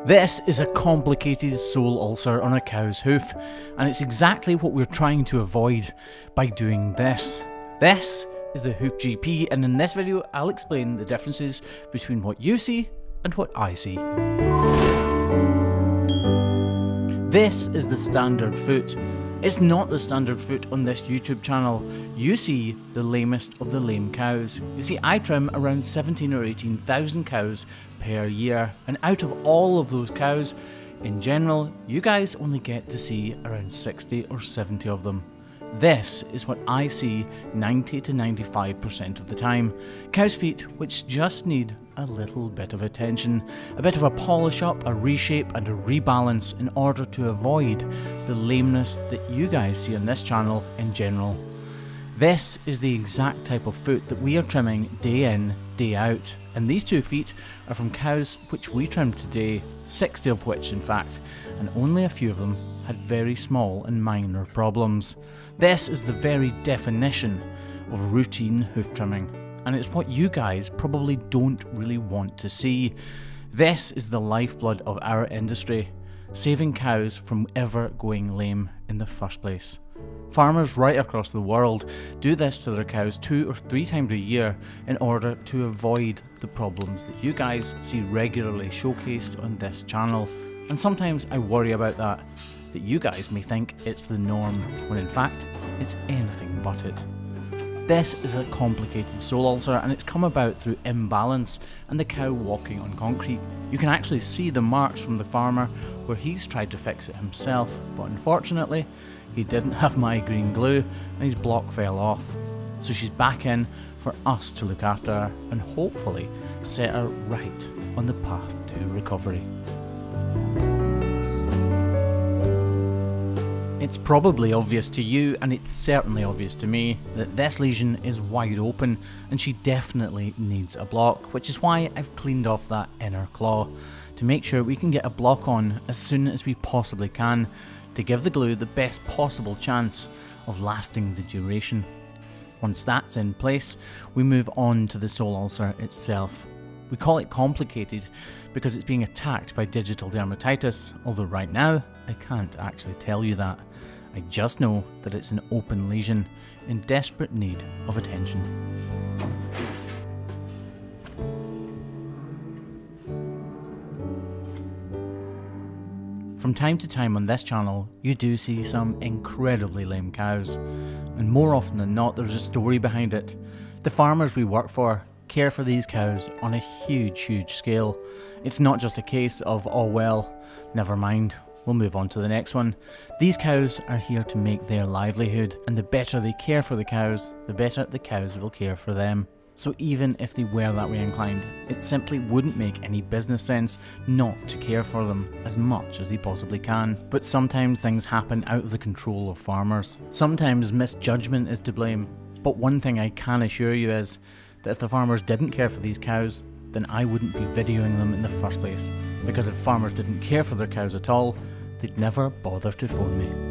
This is a complicated sole ulcer on a cow's hoof, and it's exactly what we're trying to avoid by doing this. This is the Hoof GP, and in this video I'll explain the differences between what you see and what I see. This is the standard foot. It's not the standard foot on this YouTube channel. You see the lamest of the lame cows. You see, I trim around 17 or 18,000 cows per year, and out of all of those cows, in general, you guys only get to see around 60 or 70 of them. This is what I see 90 to 95% of the time. Cow's feet which just need a little bit of attention, a bit of a polish up, a reshape and a rebalance in order to avoid the lameness that you guys see on this channel in general. This is the exact type of foot that we are trimming day in, day out. And these 2 feet are from cows which we trimmed today, 60 of which in fact, and only a few of them had very small and minor problems. This is the very definition of routine hoof trimming, and it's what you guys probably don't really want to see. This is the lifeblood of our industry, saving cows from ever going lame in the first place. Farmers right across the world do this to their cows 2 or 3 times a year in order to avoid the problems that you guys see regularly showcased on this channel. And sometimes I worry about that you guys may think it's the norm, when in fact it's anything but it. This is a complicated sole ulcer, and it's come about through imbalance and the cow walking on concrete. You can actually see the marks from the farmer where he's tried to fix it himself, but unfortunately he didn't have my green glue and his block fell off. So she's back in for us to look after her and hopefully set her right on the path to recovery. It's probably obvious to you, and it's certainly obvious to me, that this lesion is wide open and she definitely needs a block, which is why I've cleaned off that inner claw, to make sure we can get a block on as soon as we possibly can, to give the glue the best possible chance of lasting the duration. Once that's in place, we move on to the sole ulcer itself. We call it complicated because it's being attacked by digital dermatitis, although right now I can't actually tell you that. I just know that it's an open lesion in desperate need of attention. From time to time on this channel, you do see some incredibly lame cows, and more often than not there's a story behind it. The farmers we work for care for these cows on a huge scale. It's not just a case of, oh well, never mind, we'll move on to the next one. These cows are here to make their livelihood, and the better they care for the cows, the better the cows will care for them. So even if they were that way inclined, it simply wouldn't make any business sense not to care for them as much as they possibly can. But sometimes things happen out of the control of farmers. Sometimes misjudgment is to blame. But one thing I can assure you is that if the farmers didn't care for these cows, then I wouldn't be videoing them in the first place. Because if farmers didn't care for their cows at all, they'd never bother to phone me.